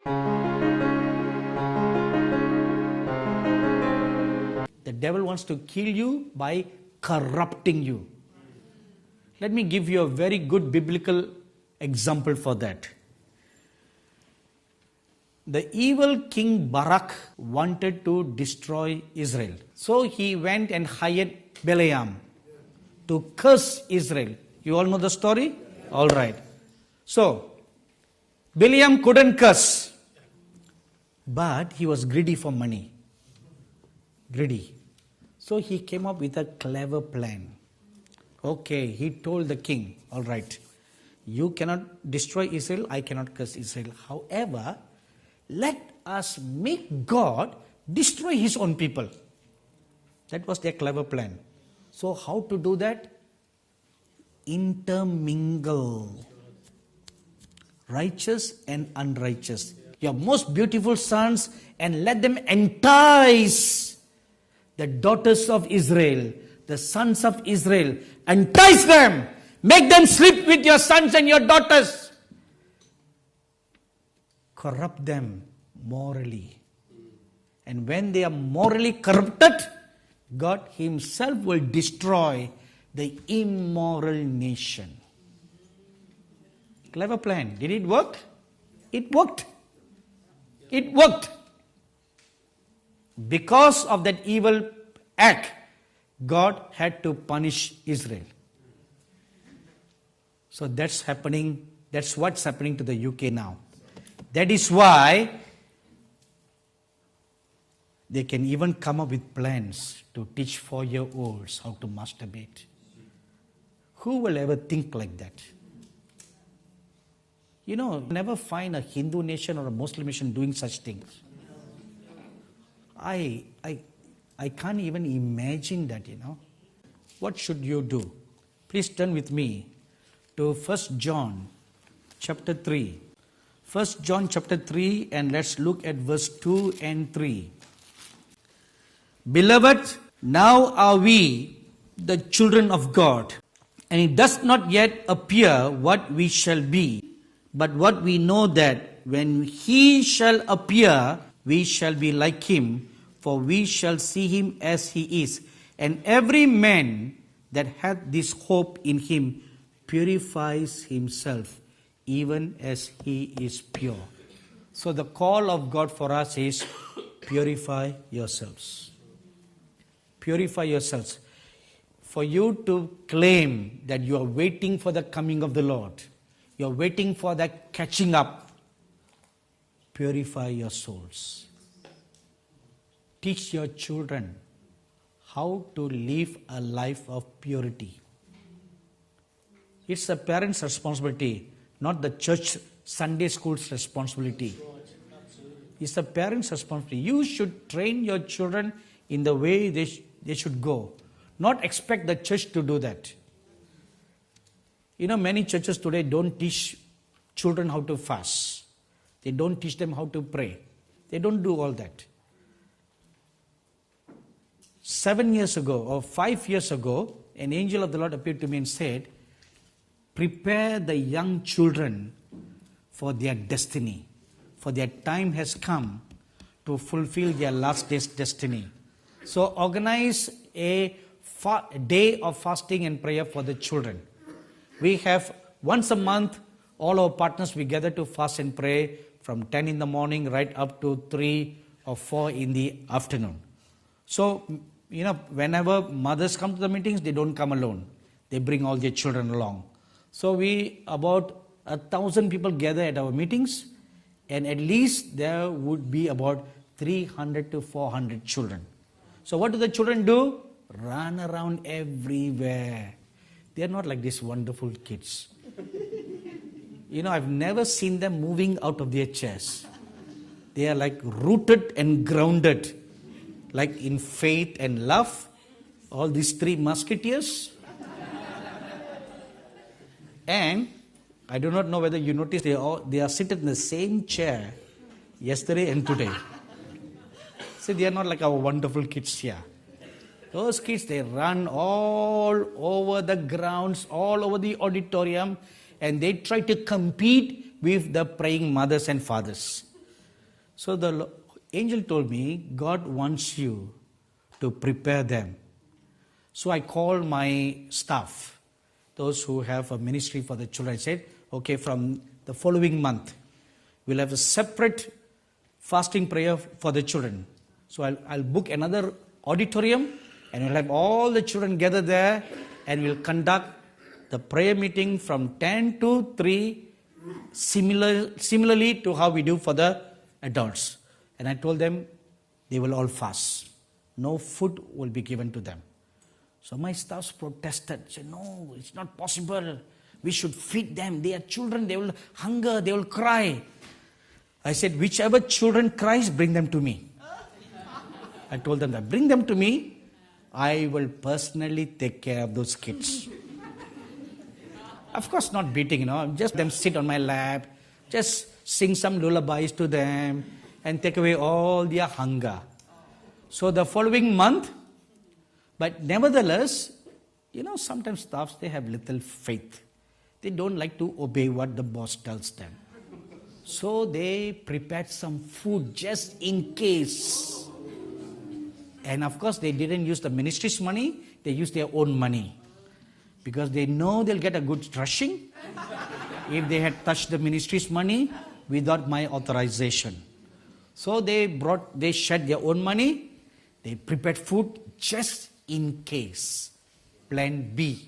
The devil wants to kill you by corrupting you. Let me give you a very good biblical example for that. The evil king Barak wanted to destroy Israel. So he went and hired Balaam to curse Israel. You all know the story? All right. So, Balaam couldn't curse, but he was greedy for money. Greedy. So he came up with a clever plan. Okay, he told the king, all right, you cannot destroy Israel, I cannot curse Israel. However, let us make God destroy his own people. That was their clever plan. So how to do that? Intermingle righteous and unrighteous. Your most beautiful sons, and let them entice the daughters of Israel, the sons of Israel. Entice them. Make them sleep with your sons and your daughters. Corrupt them morally. And when they are morally corrupted, God himself will destroy the immoral nation. Clever plan. Did it work? It worked. It worked. Because of that evil act, God had to punish Israel. So that's happening. That's what's happening to the UK now. That is why they can even come up with plans to teach 4-year-olds how to masturbate. Who will ever think like that? You know, never find a Hindu nation or a Muslim nation doing such things. I can't even imagine that, you know. What should you do? Please turn with me to 1 John chapter 3. 1 John chapter 3, and let's look at verse 2 and 3. Beloved, now are we the children of God, and it does not yet appear what we shall be. But what we know that when he shall appear, we shall be like him, for we shall see him as he is. And every man that hath this hope in him purifies himself, even as he is pure. So the call of God for us is purify yourselves. Purify yourselves. For you to claim that you are waiting for the coming of the Lord, you're waiting for that catching up. Purify your souls. Teach your children how to live a life of purity. It's a parent's responsibility, not the church Sunday school's responsibility. It's a parent's responsibility. You should train your children in the way they should go. Not expect the church to do that. You know, many churches today don't teach children how to fast. They don't teach them how to pray. They don't do all that. 7 years ago or 5 years ago, an angel of the Lord appeared to me and said, prepare the young children for their destiny. For their time has come to fulfill their last day's destiny. So organize a day of fasting and prayer for the children. We have once a month, all our partners, we gather to fast and pray from 10 in the morning right up to 3 or 4 in the afternoon. So, you know, whenever mothers come to the meetings, they don't come alone. They bring all their children along. So about 1,000 people gather at our meetings, and at least there would be about 300 to 400 children. So what do the children do? Run around everywhere. They are not like these wonderful kids. You know, I've never seen them moving out of their chairs. They are like rooted and grounded, like in faith and love. All these 3 musketeers. And I do not know whether you noticed they are seated in the same chair yesterday and today. See, they are not like our wonderful kids here. Those kids, they run all over the grounds, all over the auditorium, and they try to compete with the praying mothers and fathers. So the angel told me, God wants you to prepare them. So I called my staff, those who have a ministry for the children. I said, okay, from the following month, we'll have a separate fasting prayer for the children. So I'll book another auditorium and we'll have all the children gather there and we'll conduct the prayer meeting from 10 to 3, similarly to how we do for the adults. And I told them they will all fast. No food will be given to them. So my staffs protested, said, no, it's not possible. We should feed them. They are children, they will hunger, they will cry. I said, whichever children cries, bring them to me. I told them that, bring them to me. I will personally take care of those kids. Of course, not beating, just them sit on my lap, just sing some lullabies to them and take away all their hunger. So the following month, but nevertheless, sometimes staffs, they have little faith. They don't like to obey what the boss tells them. So they prepared some food just in case. And of course, they didn't use the ministry's money, they used their own money. Because they know they'll get a good thrashing if they had touched the ministry's money without my authorization. So they shed their own money, they prepared food just in case. Plan B.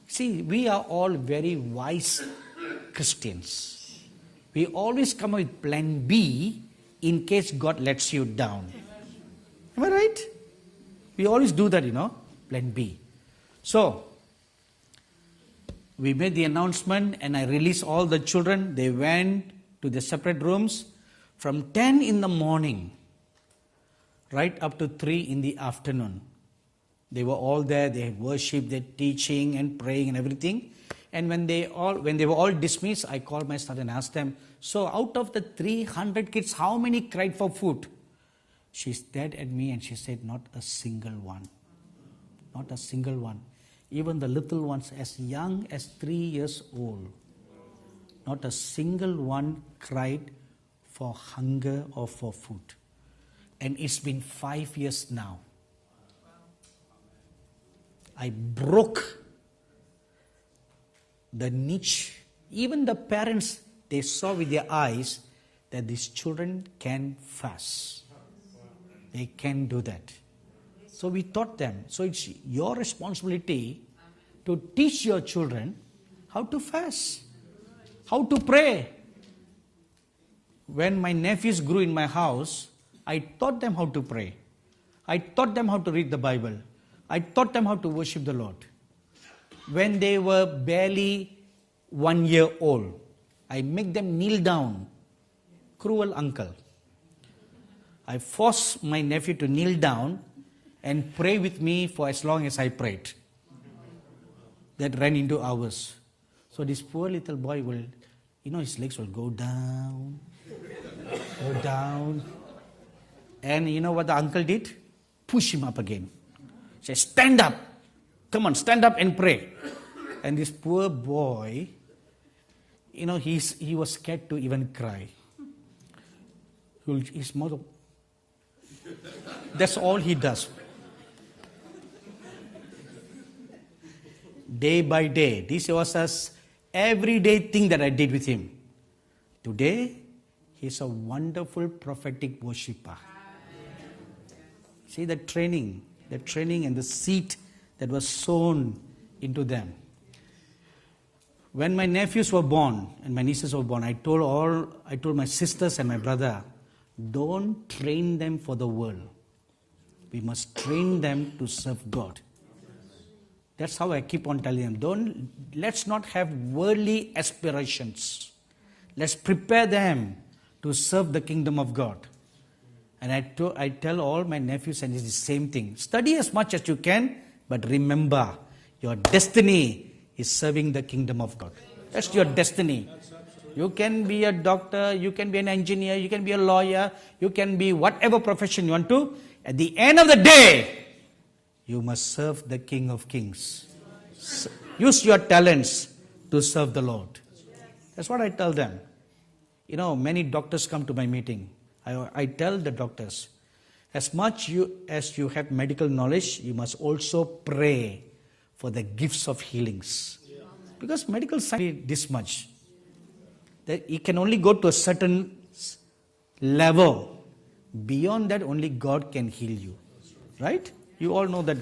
See, we are all very wise Christians. We always come up with plan B in case God lets you down. Am I right? We always do that, plan B. So, we made the announcement and I released all the children. They went to the separate rooms from 10 in the morning right up to 3 in the afternoon. They were all there, they had worship, they teaching and praying and everything. And when they were all dismissed, I called my son and asked them, so out of the 300 kids, how many cried for food? She stared at me and she said, not a single one. Not a single one. Even the little ones as young as 3 years old. Not a single one cried for hunger or for food. And it's been 5 years now. I broke the niche. Even the parents, they saw with their eyes that these children can fast. They can do that. So we taught them. So it's your responsibility to teach your children how to fast, how to pray. When my nephews grew in my house, I taught them how to pray. I taught them how to read the Bible. I taught them how to worship the Lord. When they were barely 1 year old, I make them kneel down. Cruel uncle. I forced my nephew to kneel down and pray with me for as long as I prayed. That ran into hours. So this poor little boy will, his legs will go down. And you know what the uncle did? Push him up again. Say, stand up. Come on, stand up and pray. And this poor boy, he was scared to even cry. His mother, that's all he does. Day by day. This was an everyday thing that I did with him. Today, he's a wonderful prophetic worshipper. See the training and the seed that was sown into them. When my nephews were born and my nieces were born, I told my sisters and my brother, don't train them for the world. We must train them to serve God. That's how I keep on telling them, let's not have worldly aspirations. Let's prepare them to serve the kingdom of God. And I tell all my nephews, and it's the same thing. Study as much as you can, but remember, your destiny is serving the kingdom of God. That's your destiny. You can be a doctor, you can be an engineer, you can be a lawyer, you can be whatever profession you want to. At the end of the day, you must serve the King of Kings. Use your talents to serve the Lord. That's what I tell them. Many doctors come to my meeting. I tell the doctors, as much as you have medical knowledge, you must also pray for the gifts of healings. Because medical science is this much. That it can only go to a certain level. Beyond that, only God can heal you. Right? You all know that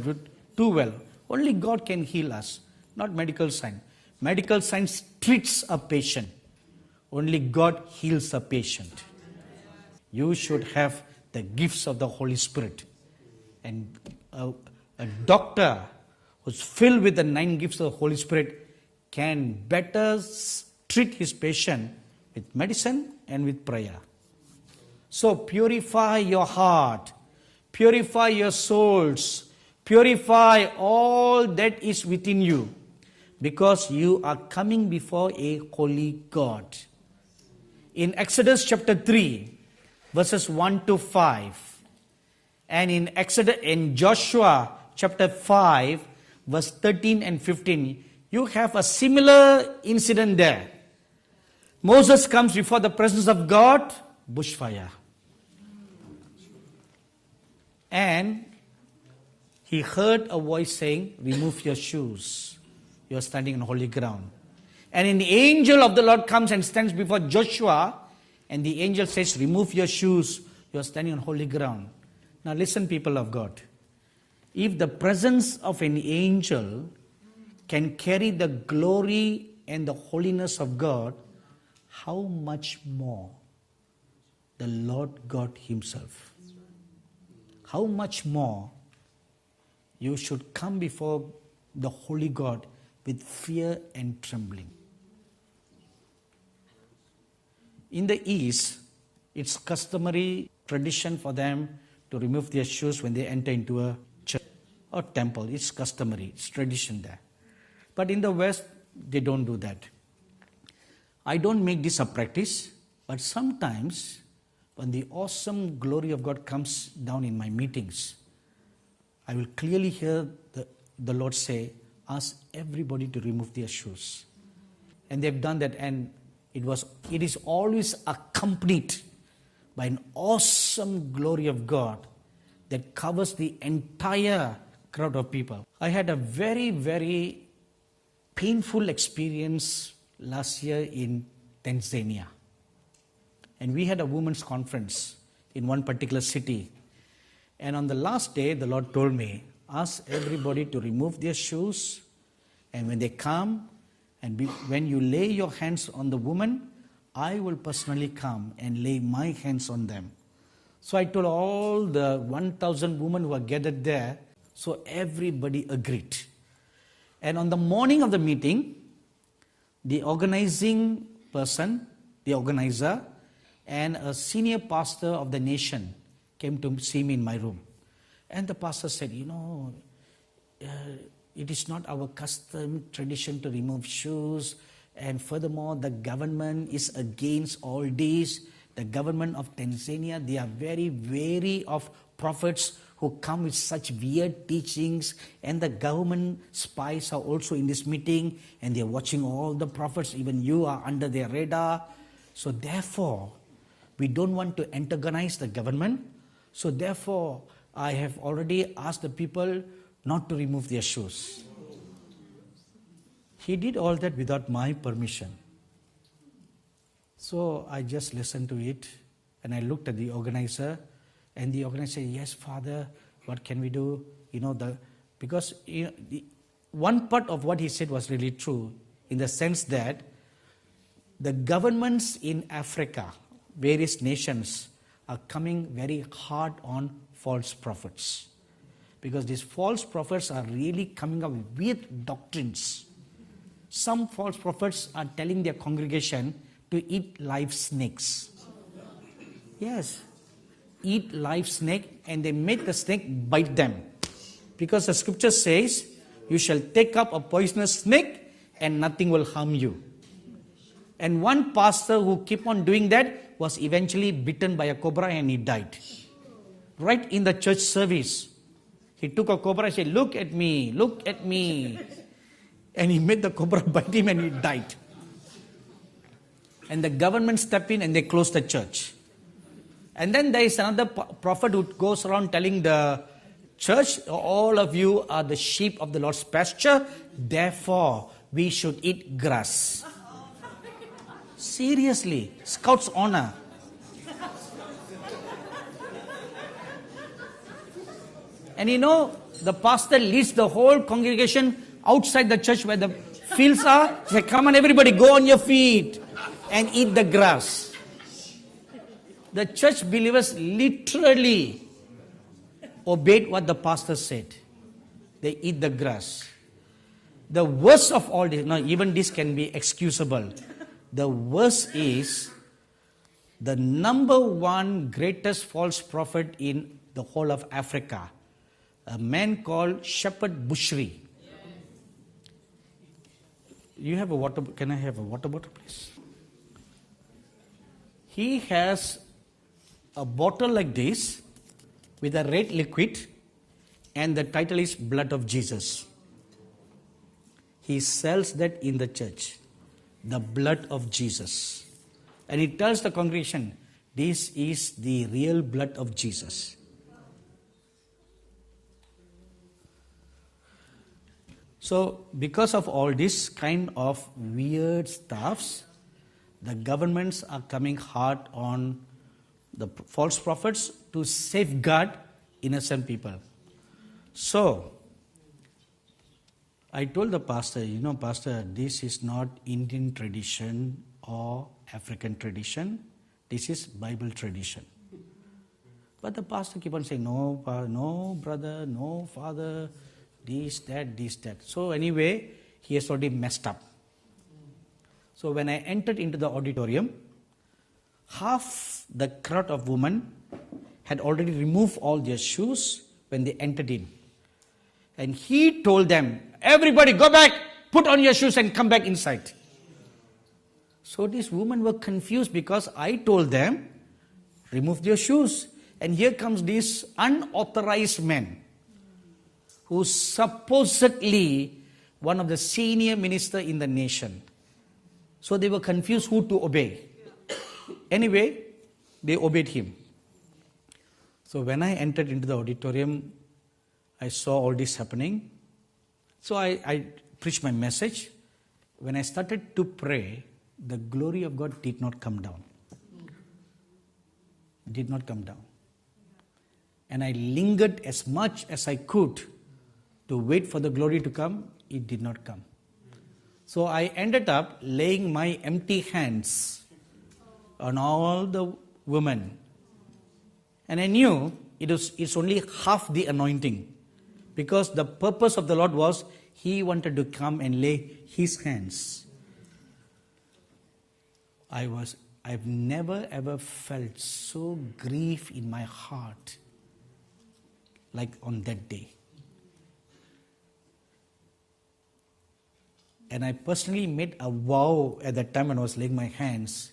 too well. Only God can heal us, not medical science. Medical science treats a patient. Only God heals a patient. You should have the gifts of the Holy Spirit. And a doctor who's filled with the 9 gifts of the Holy Spirit can better treat his patient with medicine and with prayer. So purify your heart, purify your souls, purify all that is within you, because you are coming before a holy God. In Exodus chapter 3, verses 1 to 5, and in Joshua chapter 5, verse 13 and 15, you have a similar incident there. Moses comes before the presence of God, bushfire. And he heard a voice saying, remove your shoes. You are standing on holy ground. And an angel of the Lord comes and stands before Joshua, and the angel says, remove your shoes. You are standing on holy ground. Now listen, people of God. If the presence of an angel can carry the glory and the holiness of God, how much more the Lord God himself? How much more you should come before the holy God with fear and trembling. In the East, it's customary tradition for them to remove their shoes when they enter into a church or temple. It's customary, it's tradition there. But in the West, they don't do that. I don't make this a practice, but sometimes when the awesome glory of God comes down in my meetings, I will clearly hear the Lord say, ask everybody to remove their shoes. And they've done that, and it is always accompanied by an awesome glory of God that covers the entire crowd of people. I had a very, very painful experience last year in Tanzania. And we had a women's conference in one particular city. And on the last day, the Lord told me, ask everybody to remove their shoes. And when they come, when you lay your hands on the woman, I will personally come and lay my hands on them. So I told all the 1,000 women who are gathered there, so everybody agreed. And on the morning of the meeting, the organizing person, the organizer, and a senior pastor of the nation came to see me in my room. And the pastor said, it is not our custom, tradition to remove shoes. And furthermore, the government is against all this. The government of Tanzania, they are very wary of prophets who come with such weird teachings. And the government spies are also in this meeting. And they are watching all the prophets. Even you are under their radar. So therefore, we don't want to antagonize the government. So therefore, I have already asked the people not to remove their shoes. He did all that without my permission. So I just listened to it, and I looked at the organizer, and the organizer said, yes, Father, what can we do? Because one part of what he said was really true, in the sense that the governments in Africa, various nations, are coming very hard on false prophets. Because these false prophets are really coming up with weird doctrines. Some false prophets are telling their congregation to eat live snakes. Yes, eat live snake, and they make the snake bite them. Because the scripture says, you shall take up a poisonous snake and nothing will harm you. And one pastor who kept on doing that was eventually bitten by a cobra and he died. Right in the church service. He took a cobra and said, look at me, look at me. And he made the cobra bite him and he died. And the government step in and they close the church. And then there is another prophet who goes around telling the church, all of you are the sheep of the Lord's pasture, therefore we should eat grass. Seriously, Scout's honor. And the pastor leads the whole congregation outside the church where the fields are. He said, come on everybody, go on your feet and eat the grass. The church believers literally obeyed what the pastor said. They eat the grass. The worst of all this, now even this can be excusable. The worst is the number one greatest false prophet in the whole of Africa. A man called Shepherd Bushri. You have a water, can I have a water bottle please? He has a bottle like this with a red liquid and the title is Blood of Jesus. He sells that in the church. The blood of Jesus. And he tells the congregation, this is the real blood of Jesus. So, because of all this kind of weird stuffs, the governments are coming hard on the false prophets to safeguard innocent people. So, I told the pastor, pastor, this is not Indian tradition or African tradition. This is Bible tradition. But the pastor keep on saying, no, no, brother, no, father, this, that. So anyway, he has already messed up. So when I entered into the auditorium, half the crowd of women had already removed all their shoes when they entered in. And he told them, everybody go back, put on your shoes and come back inside. So these women were confused because I told them, remove their shoes. And here comes this unauthorized man, who's supposedly one of the senior minister in the nation. So they were confused who to obey. Anyway, they obeyed him. So when I entered into the auditorium, I saw all this happening. So I preached my message. When I started to pray, the glory of God did not come down. Did not come down. And I lingered as much as I could to wait for the glory to come. It did not come. So I ended up laying my empty hands on all the women. And I knew it's only half the anointing. Because the purpose of the Lord was, He wanted to come and lay His hands. I've never ever felt so grief in my heart like on that day. And I personally made a vow at that time when I was laying my hands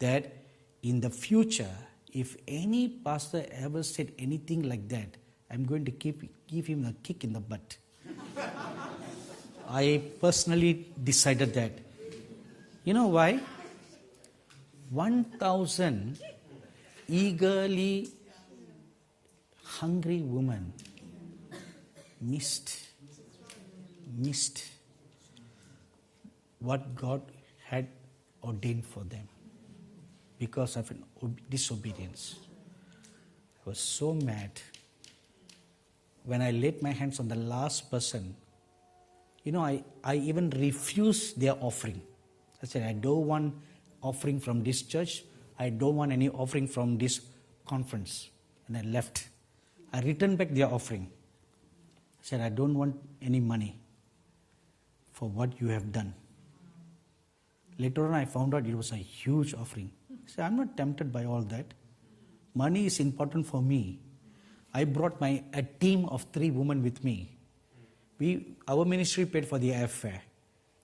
that in the future, if any pastor ever said anything like that, I'm going to give him a kick in the butt. I personally decided that. You know why? 1,000 eagerly hungry women missed what God had ordained for them because of an disobedience. I was so mad. When I laid my hands on the last person, I even refused their offering. I said, I don't want offering from this church. I don't want any offering from this conference. And I left. I returned back their offering. I said, I don't want any money for what you have done. Later on, I found out it was a huge offering. I said, I'm not tempted by all that. Money is important for me. I brought a team of 3 women with me. Our ministry paid for the airfare.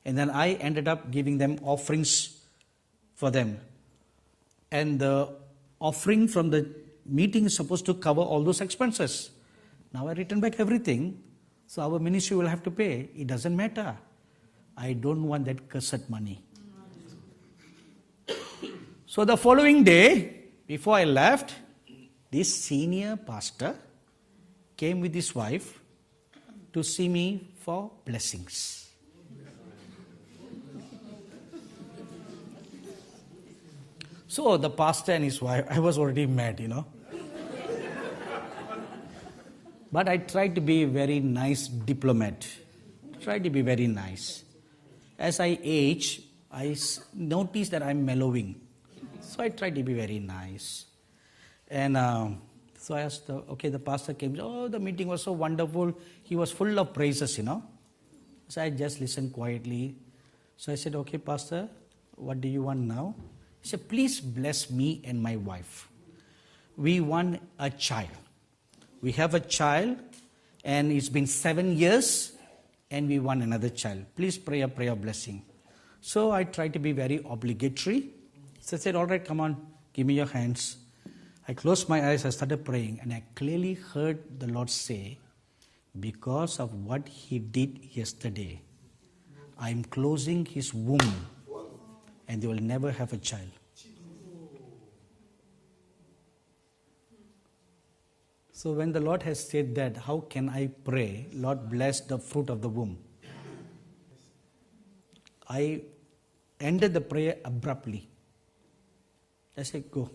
And then I ended up giving them offerings for them. And the offering from the meeting is supposed to cover all those expenses. Now I return back everything, so our ministry will have to pay. It doesn't matter. I don't want that cursed money. So the following day, before I left, this senior pastor came with his wife to see me for blessings. So the pastor and his wife, I was already mad, But I tried to be a very nice diplomat. Tried to be very nice. As I age, I noticed that I'm mellowing. So I tried to be very nice. And so I asked, the pastor came. Oh, the meeting was so wonderful. He was full of praises, So I just listened quietly. So I said, okay, pastor, what do you want now? He said, please bless me and my wife. We want a child. We have a child, and it's been 7 years, and we want another child. Please pray a prayer of blessing. So I tried to be very obligatory. So I said, all right, come on, give me your hands. I closed my eyes, I started praying, and I clearly heard the Lord say, because of what he did yesterday, I am closing his womb, and they will never have a child. So when the Lord has said that, how can I pray, Lord bless the fruit of the womb? I ended the prayer abruptly. I said, go.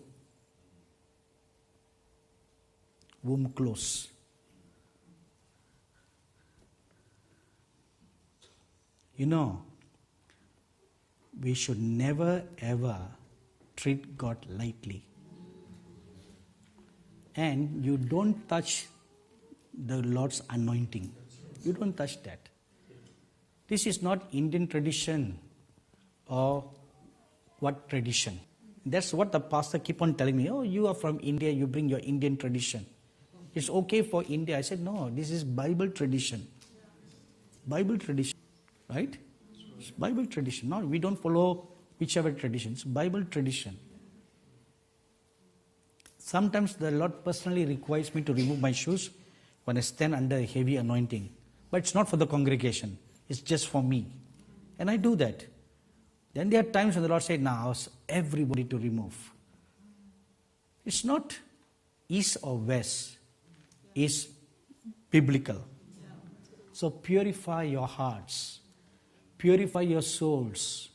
Womb close. We should never ever treat God lightly. And you don't touch the Lord's anointing. You don't touch that. This is not Indian tradition or what tradition. That's what the pastor keep on telling me. Oh, you are from India, you bring your Indian tradition. It's okay for India. I said, no, this is Bible tradition. Bible tradition, right? It's Bible tradition. No, we don't follow whichever tradition. It's Bible tradition. Sometimes the Lord personally requires me to remove my shoes when I stand under a heavy anointing. But it's not for the congregation. It's just for me. And I do that. Then there are times when the Lord said, now everybody to remove. It's not east or west. It's biblical. So purify your hearts. Purify your souls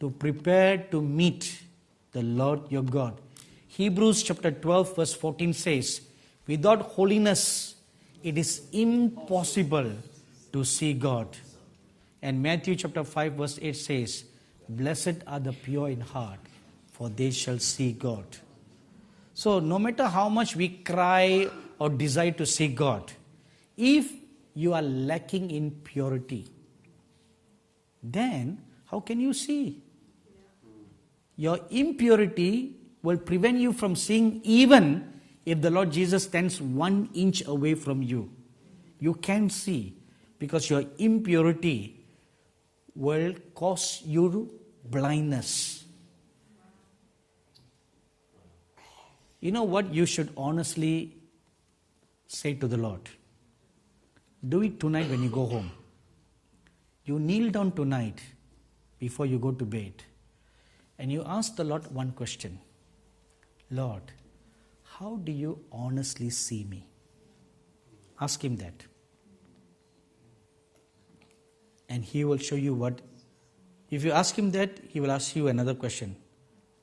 to prepare to meet the Lord your God. Hebrews chapter 12 verse 14 says, without holiness it is impossible to see God. And Matthew chapter 5 verse 8 says, blessed are the pure in heart, for they shall see God. So no matter how much we cry or desire to see God, if you are lacking in purity, then how can you see? Your impurity will prevent you from seeing even if the Lord Jesus stands 1 inch away from you. You can't see because your impurity will cause you blindness. You know what you should honestly say to the Lord? Do it tonight when you go home. You kneel down tonight before you go to bed and you ask the Lord one question. Lord, how do you honestly see me? Ask him that. And he will show you what. If you ask him that, he will ask you another question.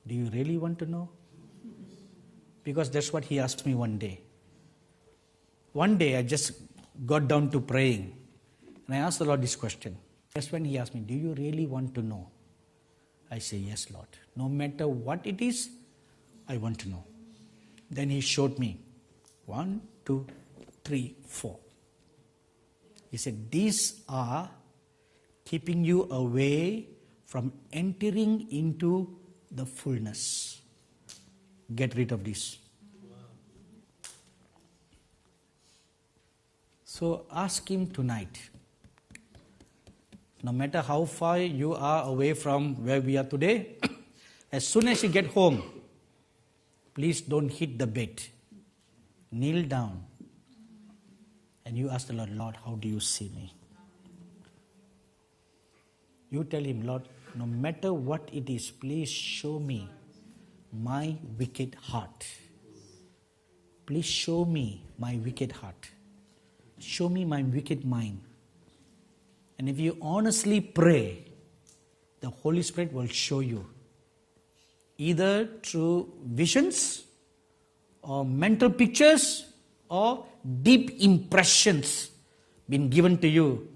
Do you really want to know? Because that's what he asked me one day. One day I just got down to praying and I asked the Lord this question. That's when he asked me, do you really want to know? I say, yes, Lord. No matter what it is, I want to know. Then he showed me 1, 2, 3, 4. He said, these are keeping you away from entering into the fullness. Get rid of this. So ask him tonight. No matter how far you are away from where we are today, as soon as you get home, please don't hit the bed. Kneel down and you ask the Lord, Lord, how do you see me? You tell him, Lord, no matter what it is, please show me my wicked heart. Please show me my wicked heart. Show me my wicked mind. And if you honestly pray, the Holy Spirit will show you, either through visions or mental pictures or deep impressions been given to you,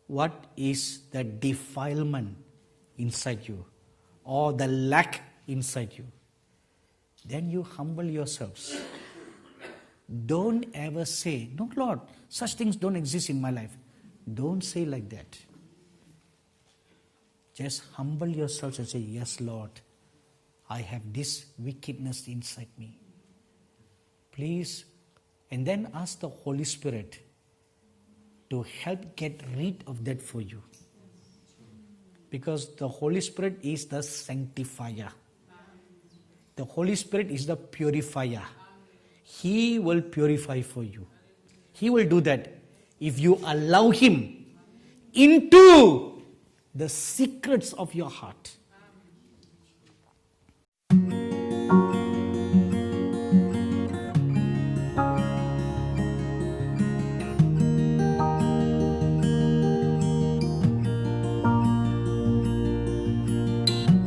what is the defilement inside you or the lack inside you. Then you humble yourselves. Don't ever say, no Lord, such things don't exist in my life. Don't say like that. Just humble yourselves and say, yes Lord, I have this wickedness inside me. Please, and then ask the Holy Spirit to help get rid of that for you. Because the Holy Spirit is the sanctifier. The Holy Spirit is the purifier. He will purify for you. He will do that if you allow Him into the secrets of your heart.